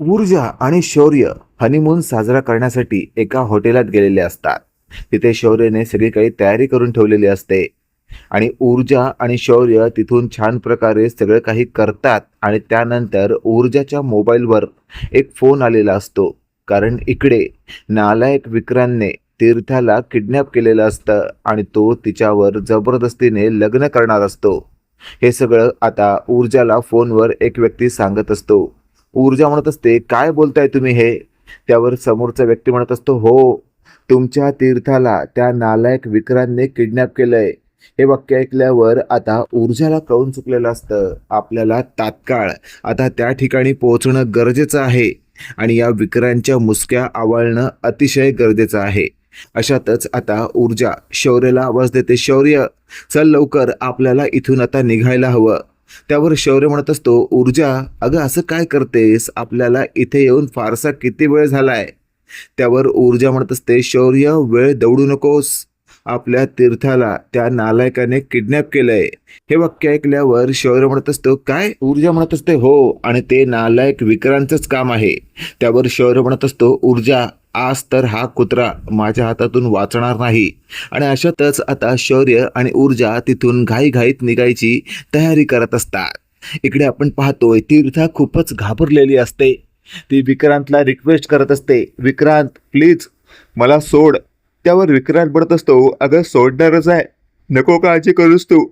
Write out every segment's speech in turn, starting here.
ऊर्जा आणि शौर्य हनीमून साजरा करण्यासाठी एका हॉटेलात गेलेले असतात. तिथे शौर्यने सगळी काही तयारी करून ठेवलेली असते आणि ऊर्जा आणि शौर्य तिथून छान प्रकारे सगळं काही करतात आणि त्यानंतर ऊर्जाच्या मोबाईलवर एक फोन आलेला असतो. कारण इकडे नालायक विक्रांतने तीर्थाला किडनॅप केलेलं असतं आणि तो तिच्यावर जबरदस्तीने लग्न करणार असतो. हे सगळं आता ऊर्जाला फोनवर एक व्यक्ती सांगत असतो. ऊर्जा म्हणत असते, "काय बोलताय तुम्ही हे?" त्यावर समोरचा व्यक्ती म्हणत असतो, "हो, तुमच्या तीर्थाला त्या नालायक विक्रांतने किडनॅप केलंय." हे वाक्य ऐकल्यावर आता ऊर्जाला कळून चुकलेलं असतं. आपल्याला तात्काळ आता त्या ठिकाणी पोहोचणं गरजेचं आहे आणि या विक्रांतच्या मुसक्या आवळणं अतिशय गरजेचं आहे. अशातच आता ऊर्जा शौर्याला आवाज देते, "शौर्य, चल लवकर, आपल्याला इथून आता निघायला हवं." त्यावर शौर्य म्हणत असतो, "ऊर्जा, अगं असं काय करतेस? आपल्याला इथे येऊन फारसा किती वेळ झालाय?" त्यावर ऊर्जा म्हणत असते, "शौर्य, वेळ दवडू नकोस. आपल्या तीर्थाला त्या नालायकाने किडनॅप केलंय." हे वाक्य ऐकल्यावर शौर्य म्हणत असतो, "काय?" ऊर्जा म्हणत असते, "हो, आणि ते नालायक विक्रांतच काम आहे." त्यावर शौर्य म्हणत असतो, "ऊर्जा, आज तर हा कुत्रा माझ्या हातातून वाचणार नाही." आणि अशातच आता शौर्य आणि ऊर्जा तिथून घाईघाईत निघायची तयारी करत असतात. इकडे आपण पाहतोय तीर्था खूपच घाबरलेली असते. ती विक्रांतला रिक्वेस्ट करत असते, "विक्रांत, प्लीज मला सोड." त्यावर विक्रांत म्हणत असतो, "अगं सोडणारच आहे, नको काळजी करूस तू.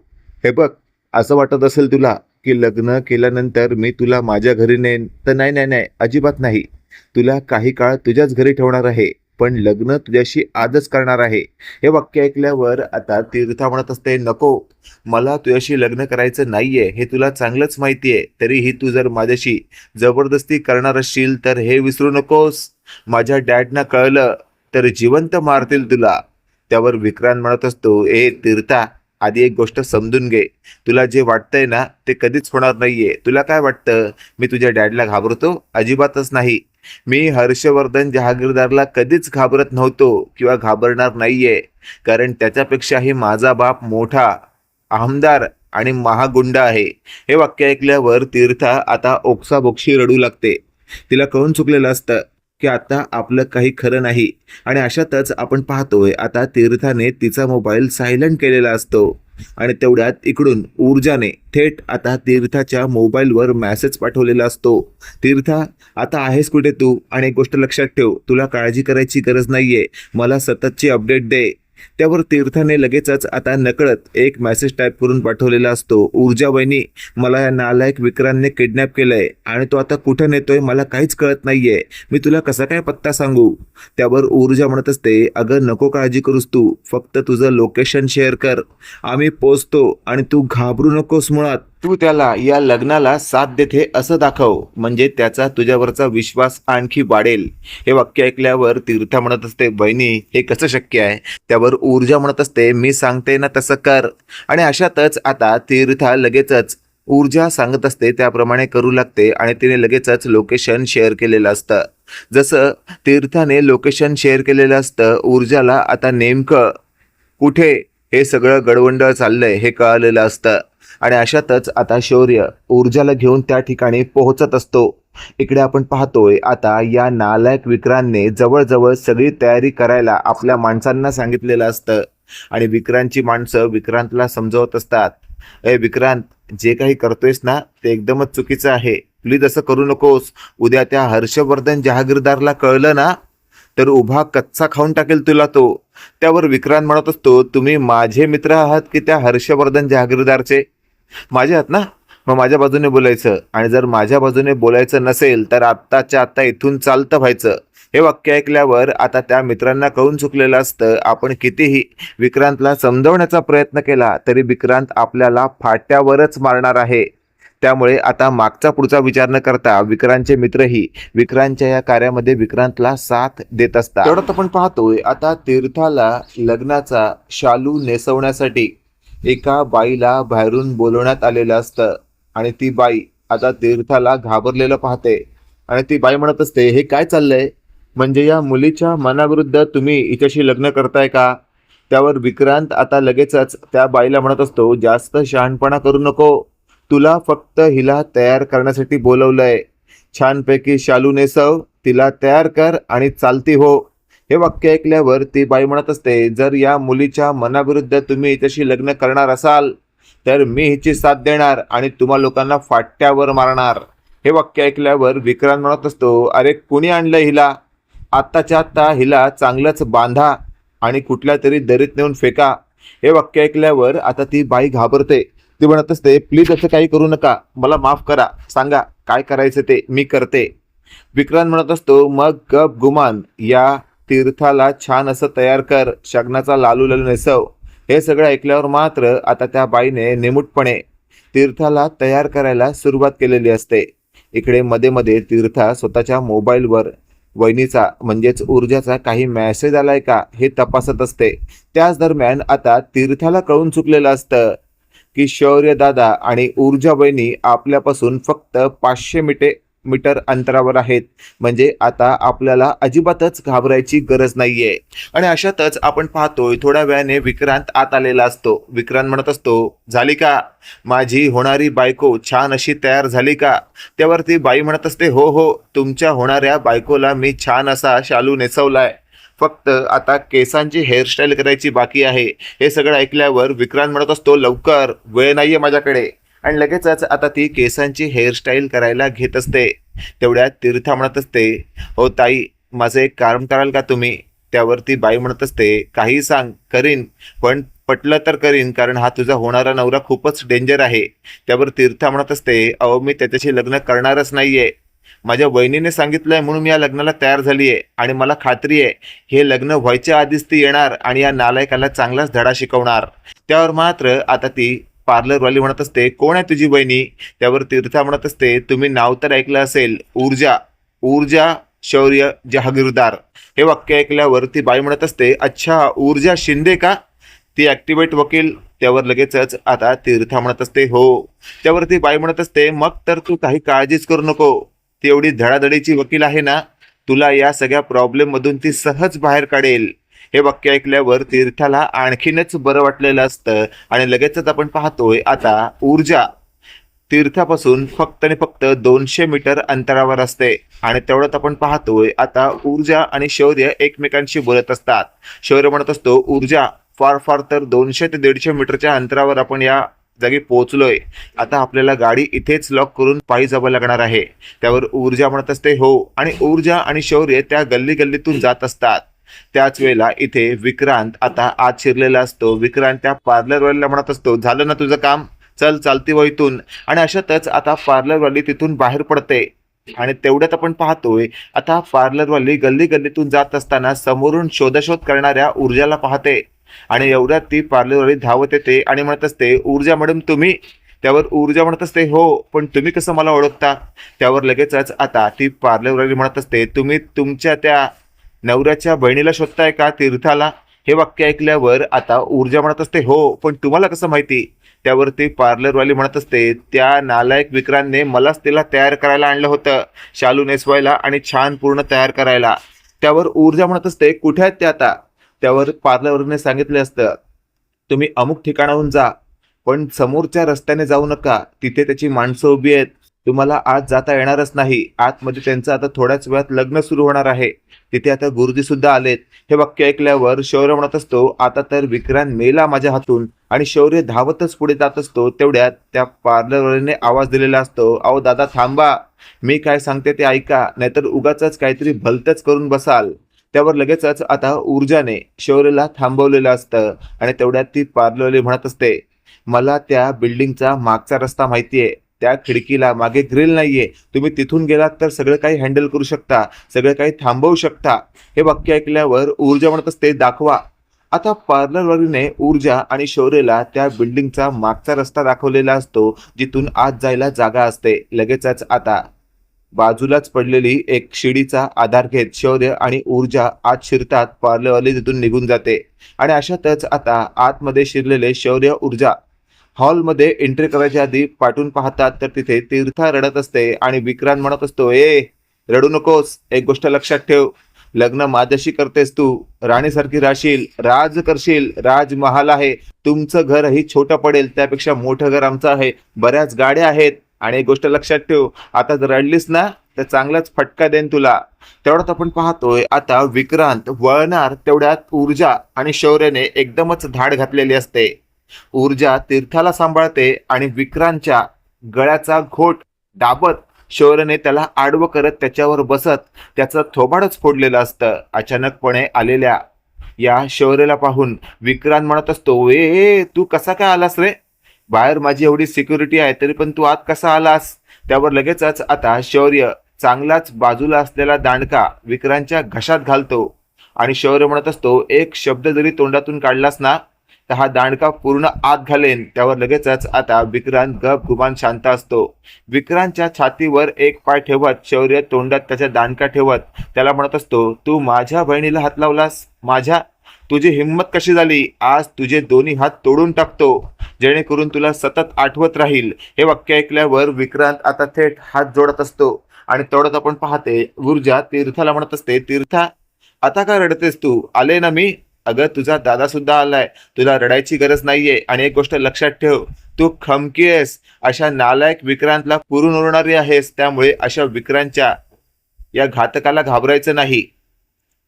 हे बघ, असं वाटत असेल तुला की लग्न केल्यानंतर मी तुला माझ्या घरी नेईन, तर नाही नाही नाही, अजिबात नाही. तुला काही काळ तुझ्याच घरी ठेवणार आहे, पण लग्न तुझ्याशी आजच करणार आहे." हे वाक्य ऐकल्यावर आता तीर्था म्हणत असते, "नको, मला तुझ्याशी लग्न करायचं नाहीये, हे तुला चांगलंच माहिती आहे. तरीही तू जर माझ्याशी जबरदस्ती करणार असशील तर हे विसरू नकोस. माझ्या डॅडना कळलं तर जिवंत मारतील तुला." त्यावर विक्रांत म्हणत असतो, "ए तीर्था, आधी एक गोष्ट समजून घे. तुला जे वाटतंय ना ते कधीच होणार नाहीये. तुला काय वाटतं, मी तुझ्या डॅडला घाबरतो? अजिबातच नाही. मी हर्षवर्धन जहागीरदारला कधीच घाबरत नव्हतो किंवा घाबरणार नाहीये. कारण त्याच्यापेक्षाही माझा बाप मोठा आमदार आणि महागुंड आहे." हे वाक्य ऐकल्यावर तीर्था आता ओक्साबोक्शी रडू लागते. तिला कळून चुकलेलं असतं की आता आपलं काही खरं नाही. आणि अशातच आपण पाहतोय आता तीर्थाने तिचा मोबाईल सायलेंट केलेला असतो आणि तेवढ्यात इकडून ऊर्जाने थेट आता तीर्थाच्या मोबाईलवर मेसेज पाठवलेला असतो, "तीर्था, आता आहेस कुठे तू? आणि एक गोष्ट लक्षात ठेव, तुला काळजी करायची गरज नाहीये. मला सततची अपडेट दे." त्यावर तीर्थाने लगेचच आता नकळत एक मेसेज टाईप करून पाठवलेला असतो, "ऊर्जा वहिनी, मला या नालायक विक्रांतने किडनॅप केलंय आणि तो आता कुठं नेतोय मला काहीच कळत नाहीये. मी तुला कसा काय पत्ता सांगू?" त्यावर ऊर्जा म्हणत असते, "अगं नको काळजी करूस तू, फक्त तुझं लोकेशन शेअर कर. आम्ही पोचतो आणि तू घाबरू नकोस. मुळात तू त्याला या लग्नाला साथ देते असं दाखव, म्हणजे त्याचा तुझ्यावरचा विश्वास आणखी वाढेल." हे वाक्य ऐकल्यावर तीर्था म्हणत असते, "बहिणी, हे कसं शक्य आहे?" त्यावर ऊर्जा म्हणत असते, "मी सांगते ना तसं कर." आणि अशातच आता तीर्था लगेचच ऊर्जा सांगत असते त्याप्रमाणे करू लागते आणि तिने लगेचच लोकेशन शेअर केलेलं असतं. जसं तीर्थाने लोकेशन शेअर केलेलं असतं, ऊर्जाला आता नेमकं कुठे हे सगळं गडबड चाललंय हे कळालेलं असतं. आणि अशातच आता शौर्य ऊर्जाला घेऊन त्या ठिकाणी पोहोचत असतो. इकडे आपण पाहतोय आता या नालायक विक्रांतने जवळजवळ सगळी तयारी करायला आपल्या माणसांना सांगितलेलं असतं आणि विक्रांतची माणसं विक्रांतला समजवत असतात, "ए विक्रांत, जे काही करतोयस ना ते एकदमच चुकीचं आहे. प्लीज असं करू नकोस. उद्या त्या हर्षवर्धन जहागीरदारला कळलं ना तर उभा कच्चा खाऊन टाकेल तुला तो." त्यावर विक्रांत म्हणत असतो, "तुम्ही माझे मित्र आहात की त्या हर्षवर्धन जहागीरदारचे?" "माझे आहात ना, मग माझ्या बाजूने बोलायचं, आणि जर माझ्या बाजूने बोलायचं नसेल तर आत्ताच्या आत्ता इथून चालतं व्हायचं." हे वाक्य ऐकल्यावर आता त्या मित्रांना कळून चुकलेलं असतं. आपण कितीही विक्रांतला समजवण्याचा प्रयत्न केला तरी विक्रांत आपल्याला फाट्यावरच मारणार आहे. त्यामुळे आता मागचा पुढचा विचार न करता विक्रांतचे मित्रही विक्रांतच्या या कार्यामध्ये विक्रांतला साथ देत असतात. तेवढ्यात आपण पाहतोय आता तीर्थाला लग्नाचा शालू नेसवण्यासाठी एका बाईला बाहेरून बोलवण्यात आलेलं असतं आणि ती बाई आता तीर्थाला घाबरलेलं पाहते आणि ती बाई म्हणत असते, "हे काय चाललंय? म्हणजे या मुलीच्या मनाविरुद्ध तुम्ही हिच्याशी लग्न करताय का?" त्यावर विक्रांत आता लगेचच त्या बाईला म्हणत असतो, "जास्त शहाणपणा करू नको. तुला फक्त हिला तयार करण्यासाठी बोलवलंय. छानपैकी शालू नेसव, तिला तयार कर आणि चालती हो. हे वाक्य ऐकल्यावर ती बाई म्हणत असते, जर या मुलीच्या मनाविरुद्ध तुम्ही हिच्याशी लग्न करणार असाल तर मी हिची साथ देणार आणि तुम्हा लोकांना फाट्यावर मारणार. हे वाक्य ऐकल्यावर विक्रांत म्हणत असतो, अरे कुणी आणलं हिला? आत्ताच्या आत्ता हिला चांगलंच बांधा आणि कुठल्या तरी दरीत नेऊन फेका. हे वाक्य ऐकल्यावर आता ती बाई घाबरते. ती म्हणत असते, प्लीज असं काही करू नका, मला माफ करा, सांगा काय करायचं ते मी करते. विक्रांत म्हणत असतो, मग गप गुमान या तीर्थाला छान असं तयार कर, शग्नाचा लालू लालू नेसव. हे सगळं ऐकल्यावर मात्र आता त्या बाईने निमूटपणे तीर्थाला तयार करायला सुरुवात केलेली असते. इकडे मध्ये मध्ये तीर्था स्वतःच्या मोबाईलवर वहिनीचा म्हणजेच ऊर्जाचा काही मेसेज आलाय का हे तपासत असते. त्याच दरम्यान आता तीर्थाला कळून चुकलेलं असतं की शौर्य दादा आणि ऊर्जा वहिनी आपल्यापासून फक्त 500 मीटर अंतरावर आहेत. म्हणजे आता आपल्याला अजिबातच घाबरायची गरज नाहीये. आणि अशातच आपण पाहतोय थोड्या वेळाने विक्रांत आत आलेला असतो. विक्रांत म्हणत असतो, झाली का माझी होणारी बायको छान अशी तयार झाली का? त्यावरती बाई म्हणत असते, हो हो, तुमच्या होणाऱ्या बायकोला मी छान असा शालू नेसवलाय, फक्त आता केसांची हेअरस्टाईल करायची बाकी आहे. हे सगळं ऐकल्यावर विक्रांत म्हणत असतो, लवकर, वेळ नाहीये माझ्याकडे. आणि लगेचच आता ती केसांची हेअरस्टाईल करायला घेत असते. तेवढ्यात तीर्था म्हणत असते, हो ताई, माझं एक काम कराल का तुम्ही? त्यावरती बाई म्हणत असते, काही सांग, करीन, पण पटलं तर करीन, कारण हा तुझा होणारा नवरा खूपच डेंजर आहे. त्यावर तीर्था म्हणत असते, अहो मी त्याच्याशी लग्न करणारच नाहीये. माझ्या वहिनीने सांगितलंय म्हणून मी या लग्नाला तयार झाली आहे आणि मला खात्री आहे हे लग्न व्हायच्या आधीच ती येणार आणि या नालायकाला चांगलाच धडा शिकवणार. त्यावर मात्र आता ती पार्लरवाली म्हणत असते, कोण आहे तुझी बहिणी? त्यावर तीर्था म्हणत असते, तुम्ही नाव तर ऐकलं असेल, ऊर्जा, ऊर्जा शौर्य जहागीरदार. हे वाक्य ऐकल्यावर ती बाई म्हणत असते, अच्छा ऊर्जा शिंदे का, ती ॲक्टिव्हेट वकील? त्यावर लगेचच आता तीर्था म्हणत असते, हो. त्यावर ती बाई म्हणत असते, मग तर तू काही काळजीच करू नको, ती एवढी धडाधडीची वकील आहे ना, तुला या सगळ्या प्रॉब्लेम मधून ती सहज बाहेर काढेल. हे वाक्य ऐकल्यावर तीर्थाला आणखीनच बरं वाटलेलं असतं. आणि लगेचच आपण पाहतोय आता ऊर्जा तीर्थापासून फक्त आणि फक्त 200 मीटर अंतरावर असते. आणि तेवढ्यात आपण पाहतोय आता ऊर्जा आणि शौर्य एकमेकांशी बोलत असतात. शौर्य म्हणत असतो, ऊर्जा, फार फार तर 200 ते 150 मीटरच्या अंतरावर आपण या जागी पोहोचलोय, आता आपल्याला गाडी इथेच लॉक करून पायी जावं लागणार आहे. त्यावर ऊर्जा म्हणत असते, हो. आणि ऊर्जा आणि शौर्य त्या गल्ली गल्लीतून जात असतात. त्याच वेळेला इथे विक्रांत आता आत शिरलेला असतो. विक्रांत त्या पार्लरवालीला म्हणत असतो, झालं ना तुझं काम, चल चालती व इथून. आणि अशातच आता पार्लरवाली तिथून बाहेर पडते. आणि तेवढ्यात आपण पाहतोय आता पार्लरवाली गल्ली गल्लीतून जात असताना समोरून शोधाशोध करणाऱ्या ऊर्जाला पाहते. आणि एवढ्यात ती पार्लरवाली धावत येते आणि म्हणत असते, ऊर्जा मॅडम तुम्ही? त्यावर ऊर्जा म्हणत असते, हो, पण तुम्ही कसं मला ओळखता? त्यावर लगेचच आता ती पार्लरवाली म्हणत असते, तुम्ही तुमच्या त्या नवऱ्याच्या बहिणीला शोधताय का, तीर्थाला? हे वाक्य ऐकल्यावर आता ऊर्जा म्हणत असते, हो, पण तुम्हाला कसं माहिती? त्यावरती पार्लरवाली म्हणत असते, त्या नालायक विक्रांतने मलाच तिला तयार करायला आणलं होतं, शालू नेसवायला आणि छान पूर्ण तयार करायला. त्यावर ऊर्जा म्हणत असते, कुठे आहेत ते आता? त्यावर पार्लरवालीने सांगितले असतं, तुम्ही अमुक ठिकाणाहून जा, पण समोरच्या रस्त्याने जाऊ नका, तिथे त्याची माणसं उभी आहेत, तुम्हाला आज जाता येणारच नाही. आतमध्ये त्यांचं आता थोड्याच वेळात लग्न सुरू होणार आहे, तिथे आता गुरुजी सुद्धा आलेत. हे वाक्य ऐकल्यावर शौर्य म्हणत असतो, आता तर विक्रांत मेला माझ्या हातून. आणि शौर्य धावतच पुढे जात असतो. तेवढ्यात त्या पार्लरवालीने आवाज दिलेला असतो, अहो दादा थांबा, मी काय सांगते ते ऐका, नाहीतर उगाच काहीतरी भलतच करून बसाल. त्यावर लगेचच आता ऊर्जाने शौर्यला थांबवलेलं असतं. आणि तेवढ्यात ती पार्लरवाली म्हणत असते, मला त्या बिल्डिंगचा मागचा रस्ता माहितीये, त्या खिडकीला मागे ग्रिल नाहीये, तुम्ही तिथून गेलात तर सगळं काही हँडल करू शकता, सगळं काही थांबवू शकता. हे वाक्य ऐकल्यावर ऊर्जा म्हणत असते, दाखवा. आता पार्लरवालीने ऊर्जा आणि शौर्यला त्या बिल्डिंगचा मागचा रस्ता दाखवलेला असतो, जिथून आत जायला जागा असते. लगेचच आता बाजूलाच पडलेली एक शिडीचा आधार घेत शौर्य आणि ऊर्जा आत शिरतात. पार्लरवाली तिथून निघून जाते. आणि अशातच आता आतमध्ये शिरलेले शौर्य ऊर्जा हॉलमध्ये एंट्री करायच्या आधी पाठून पाहतात तर तिथे तीर्था रडत असते. आणि विक्रांत म्हणत असतो, ए रडू नकोस, एक गोष्ट लक्षात ठेव, लग्न माझ्याशी करतेस तू, राणीसारखी राहशील, राज करशील, राजमहाल आहे, तुमचं घरही छोटं पडेल, त्यापेक्षा मोठं घर आमचं आहे, बऱ्याच गाड्या आहेत आणि एक गोष्ट लक्षात ठेव, आता जर रडलीस ना तर चांगलाच फटका देईन तुला. तेवढ्यात आपण पाहतोय आता विक्रांत वळणार तेवढ्यात ऊर्जा आणि शौर्यने एकदमच धाड घातलेली असते. ऊर्जा तीर्थाला सांभाळते आणि विक्रांतच्या गळ्याचा घोट दाबत शौर्यने त्याला आडवं करत त्याच्यावर बसत त्याचं थोबाडच फोडलेलं असतं. अचानकपणे आलेल्या या शौर्यला पाहून विक्रांत म्हणत असतो, ए तू कसा काय आलास रे? बाहेर माझी एवढी सिक्युरिटी आहे तरी पण तू आत कसा आलास? त्यावर लगेचच आता शौर्य चांगलाच बाजूला असलेला दांडका विक्रांतच्या घशात घालतो आणि शौर्य म्हणत असतो, एक शब्द जरी तोंडातून काढलास ना तर हा दांडका पूर्ण आत घालेन. त्यावर लगेचच आता विक्रांत गपगुमान शांत असतो. विक्रांतच्या छातीवर एक पाय ठेवत शौर्य तोंडात त्याचा दांडका ठेवत त्याला म्हणत असतो, तू माझ्या बहिणीला हात लावलास? माझ्या? तुझी हिंमत कशी झाली? आज तुझे दोन्ही हात तोडून टाकतो जेणेकरून तुला सतत आठवत राहील. हे वाक्य ऐकल्यावर विक्रांत आता थेट हात जोडत असतो आणि तेवढ्यात आपण पाहते ऊर्जा तीर्थाला म्हणत असते, तीर्था आता काय रडतेस तू? आले ना मी. अगं तुझा दादा सुद्धा आलाय, तुला रडायची गरज नाहीये. आणि एक गोष्ट लक्षात ठेव, तू खमकी आहेस, अशा नालायक विक्रांतला पुरून उरणारी आहेस. त्यामुळे अशा विक्रांतच्या या घातकाला घाबरायचं नाही.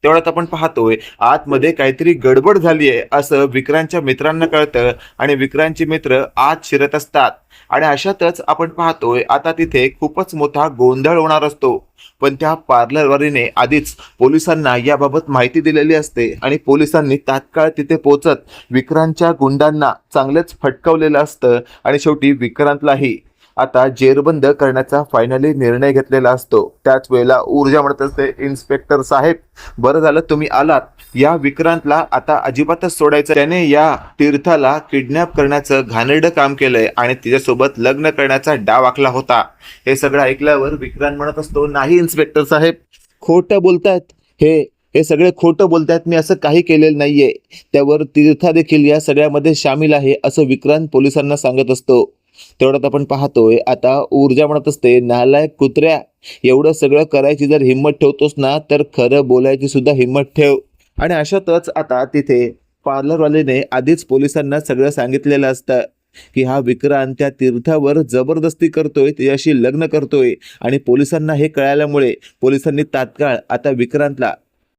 तेवढ्यात आपण पाहतोय आतमध्ये काहीतरी गडबड झाली आहे असं विक्रांतच्या मित्रांना कळतं आणि विक्रांतचे मित्र आत शिरत असतात. आणि अशातच आपण पाहतोय आता तिथे खूपच मोठा गोंधळ होणार असतो. पण त्या पार्लरवालीने आधीच पोलिसांना याबाबत माहिती दिलेली असते आणि पोलिसांनी तात्काळ तिथे पोहोचत विक्रांतच्या गुंडांना चांगलेच फटकवलेलं असतं आणि शेवटी विक्रांतलाही आता जेरबंद करण्याचा फायनली निर्णय घेतलेला असतो. त्याच वेळेला ऊर्जा म्हणत असते, इन्स्पेक्टर साहेब बरं झालं तुम्ही आलात. या विक्रांतला आता अजिबातच सोडायचं. त्याने या तीर्थाला किडनॅप करण्याचं घाणेरडं काम केलंय आणि तिच्यासोबत लग्न करण्याचा डाव आखला होता. हे सगळं ऐकल्यावर विक्रांत म्हणत असतो, नाही इन्स्पेक्टर साहेब, खोटं बोलतायत हे हे सगळे खोटं बोलतायत, मी असं काही केलेलं नाहीये. त्यावर तीर्था देखील या सगळ्यामध्ये सामील आहे असं विक्रांत पोलिसांना सांगत असतो. तेवढ्यात आपण पाहतोय आता ऊर्जा म्हणत असते, नालायक कुत्र्या, एवढं सगळं करायची जर हिंमत ठेवतोस ना तर खरं बोलायची सुद्धा हिंमत ठेव. आणि अशातच आता तिथे पार्लरवाल्याने आधीच पोलिसांना सगळं सांगितलेलं असतं की हा विक्रांत त्या तीर्थावर जबरदस्ती करतोय, त्याच्याशी लग्न करतोय. आणि पोलिसांना हे कळाल्यामुळे पोलिसांनी तात्काळ आता विक्रांतला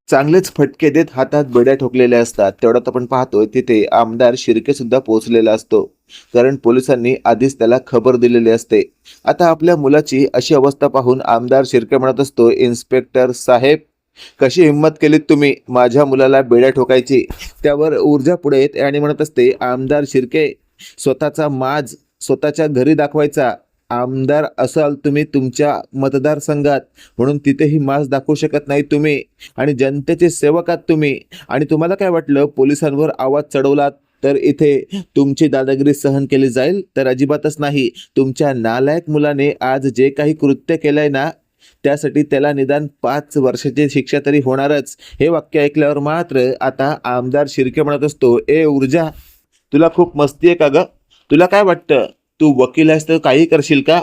चांगलेच फटके देत हातात बेड्या ठोकलेल्या असतात. तेवढ्यात आपण पाहतोय तिथे आमदार शिर्के सुद्धा पोहोचलेला असतो, कारण पोलिसांनी आधीच त्याला खबर दिलेली असते. आता आपल्या मुलाची अशी अवस्था पाहून आमदार शिर्के म्हणत असतो, इन्स्पेक्टर साहेब कशी हिंमत केलीत तुम्ही माझ्या मुलाला बेड्या ठोकायची? त्यावर ऊर्जा पुढे येते आणि म्हणत असते, आमदार शिर्के, स्वतःचा माज स्वतःच्या घरी दाखवायचा. आमदार असाल तुम्ही तुमच्या मतदारसंघात, म्हणून तिथेही माज दाखवू शकत नाही तुम्ही. आणि जनतेचे सेवक आहात तुम्ही. आणि तुम्हाला काय वाटलं पोलिसांवर आवाज चढवलात तर इथे तुमची दादागिरी सहन केली जाईल? तर अजिबातच नाही. तुमच्या नालायक मुलाने आज जे काही कृत्य केलंय ना त्यासाठी त्याला निदान 5 वर्षाची शिक्षा तरी होणारच. हे वाक्य ऐकल्यावर मात्र आता आमदार शिर्के म्हणत असतो, ए ऊर्जा, तुला खूप मस्ती आहे का ग? तुला काय वाटतं तू वकील आहेस तर काही करशील का?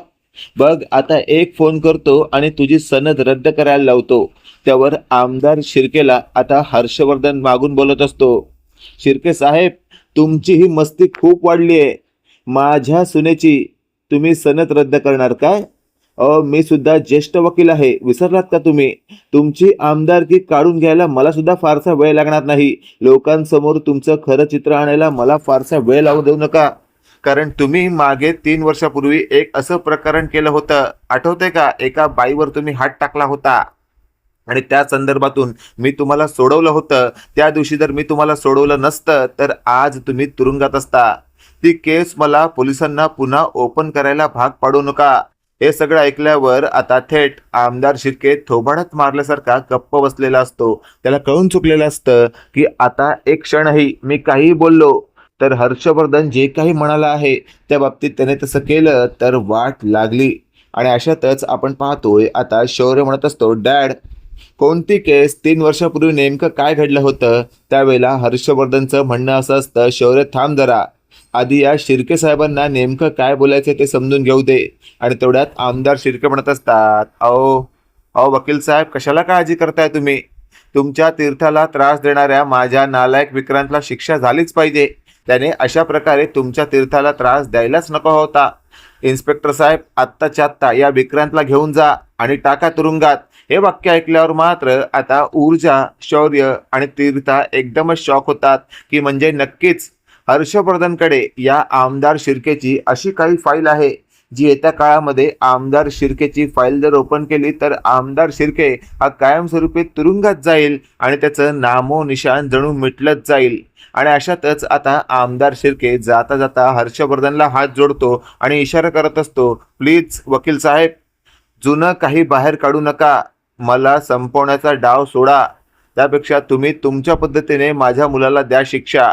बघ आता एक फोन करतो आणि तुझी सनद रद्द करायला लावतो. त्यावर आमदार शिर्केला आता हर्षवर्धन मागून बोलत असतो, शिर्के साहेब तुमची ही मस्ती खूप वाढली आहे. माझ्या सुनेची तुम्ही सनद रद्द करणार काय? मी सुद्धा ज्येष्ठ वकील आहे, विसरलात का तुम्ही? तुमची आमदारकी काढून घ्यायला मला सुद्धा फारसा वेळ लागणार नाही. लोकांसमोर तुमचं खरं चित्र आणायला मला फारसा वेळ लावू देऊ नका, कारण तुम्ही मागे 3 वर्षापूर्वी एक असं प्रकरण केलं होतं, आठवतंय का? एका बाईवर तुम्ही हात टाकला होता आणि त्या संदर्भातून मी तुम्हाला सोडवलं होतं. त्या दिवशी जर मी तुम्हाला सोडवलं नसतं तर आज तुम्ही तुरुंगात असता. ती केस मला पोलिसांना पुन्हा ओपन करायला भाग पाडू नका. हे सगळं ऐकल्यावर आता थेट आमदार शिर्के थोबाडात मारल्यासारखा गप्प बसलेला असतो. त्याला कळून चुकलेलं असतं की आता एक क्षणही मी काही बोललो तर हर्षवर्धन जे काही म्हणाला आहे त्या बाबतीत त्याने तसं केलं तर वाट लागली. आणि अशातच आपण पाहतोय आता शौर्य म्हणत असतो, डॅड कोणती केस? 3 वर्षापूर्वी नेमकं काय घडलं होतं? त्यावेळेला हर्षवर्धनचं म्हणणं असं असतं, शौर्य थांब जरा, आधी या शिर्के साहेबांना नेमकं काय बोलायचं ते समजून घेऊ दे. आणि तेवढ्यात आमदार शिर्के म्हणत असतात, अहो वकील साहेब कशाला काळजी करताय तुम्ही? तुमच्या तीर्थाला त्रास देणाऱ्या माझ्या नालायक विक्रांतला शिक्षा झालीच पाहिजे. त्याने अशा प्रकारे तुमच्या तीर्थाला त्रास द्यायलाच नको होता. इन्स्पेक्टर साहेब, आत्ताच्या आत्ता या विक्रांतला घेऊन जा आणि टाका तुरुंगात. हे वाक्य ऐकल्यावर मात्र आता ऊर्जा, शौर्य आणि तीर्था एकदमच शॉक होतात की म्हणजे नक्कीच हर्षवर्धनकडे या आमदार शिर्केची अशी काही फाईल आहे जी येत्या काळामध्ये आमदार शिर्केची फाईल जर ओपन केली तर आमदार शिर्के हा कायमस्वरूपी तुरुंगात जाईल आणि त्याचं नामो निशान जणू मिटलंच जाईल. आणि अशातच आता आमदार शिर्के जाता जाता हर्षवर्धनला हात जोडतो आणि इशारा करत असतो, प्लीज वकील साहेब, जुनं काही बाहेर काढू नका. मला संपवण्याचा डाव सोडा. त्यापेक्षा तुम्ही तुमच्या पद्धतीने माझ्या मुलाला द्या शिक्षा.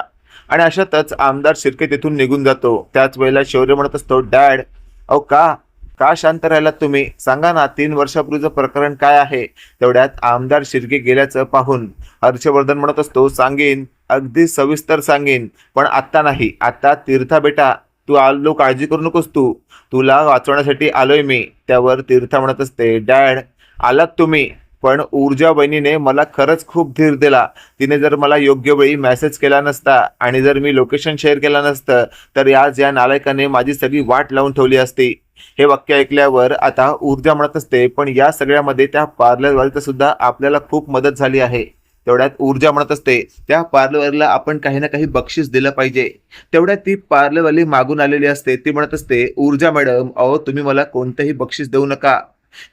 आणि अशातच आमदार शिर्के तिथून निघून जातो. त्याच वेळेला शौर्य म्हणत असतो, डॅड, अहो का का शांत राहिलात तुम्ही? सांगा ना, 3 वर्षापूर्वीचं प्रकरण काय आहे? तेवढ्यात आमदार शिर्के गेल्याचं पाहून हर्षवर्धन म्हणत असतो, सांगेन, अगदी सविस्तर सांगेन, पण आत्ता नाही. आता तीर्था बेटा, तू आलो, काळजी करू नकोस, तुला वाचवण्यासाठी आलोय मी. त्यावर तीर्था म्हणत असते, डॅड, आलात तुम्ही, पण ऊर्जा बहिणीने मला खरंच खूप धीर दिला. तिने जर मला योग्य वेळी मेसेज केला नसता आणि जर मी लोकेशन शेअर केलं नसतं तर आज या नालायकाने माझी सगळी वाट लावून ठेवली असती. हे वाक्य ऐकल्यावर आता ऊर्जा म्हणत असते, पण या सगळ्यामध्ये त्या पार्लरवालीचं सुद्धा आपल्याला खूप मदत झाली आहे. तेवढ्यात ऊर्जा म्हणत असते, त्या पार्लरवालीला आपण काही ना काही बक्षीस दिलं पाहिजे. तेवढ्यात ती पार्लरवाली मागून आलेली असते. ती म्हणत असते, ऊर्जा मॅडम, अहो तुम्ही मला कोणतंही बक्षीस देऊ नका.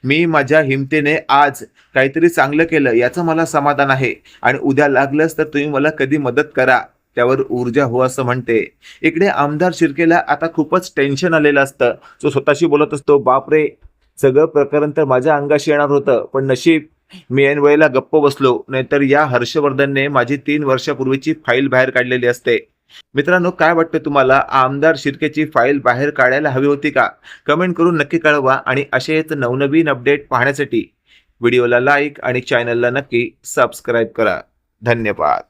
मी माझ्या हिमतीने आज काहीतरी चांगलं केलं याचं मला समाधान आहे आणि उद्या लागलंच तर तुम्ही मला कधी मदत करा. त्यावर ऊर्जा हो असं म्हणते. इकडे आमदार शिर्केला आता खूपच टेन्शन आलेलं असतं. तो स्वतःशी बोलत असतो, बापरे, सगळं प्रकरण तर माझ्या अंगाशी येणार होतं, पण नशीब मी ऐन वेळेला गप्प बसलो, नाहीतर या हर्षवर्धनने माझी 3 वर्षापूर्वीची फाईल बाहेर काढलेली असते. मित्रांनो, काय वाटतं तुम्हाला, आमदार शिर्केची फाईल बाहेर काढायला हवी होती का? कमेंट करून नक्की कळवा आणि असेच नवनवीन अपडेट पाहण्यासाठी व्हिडिओला लाईक आणि चॅनलला नक्की सबस्क्राईब करा. धन्यवाद.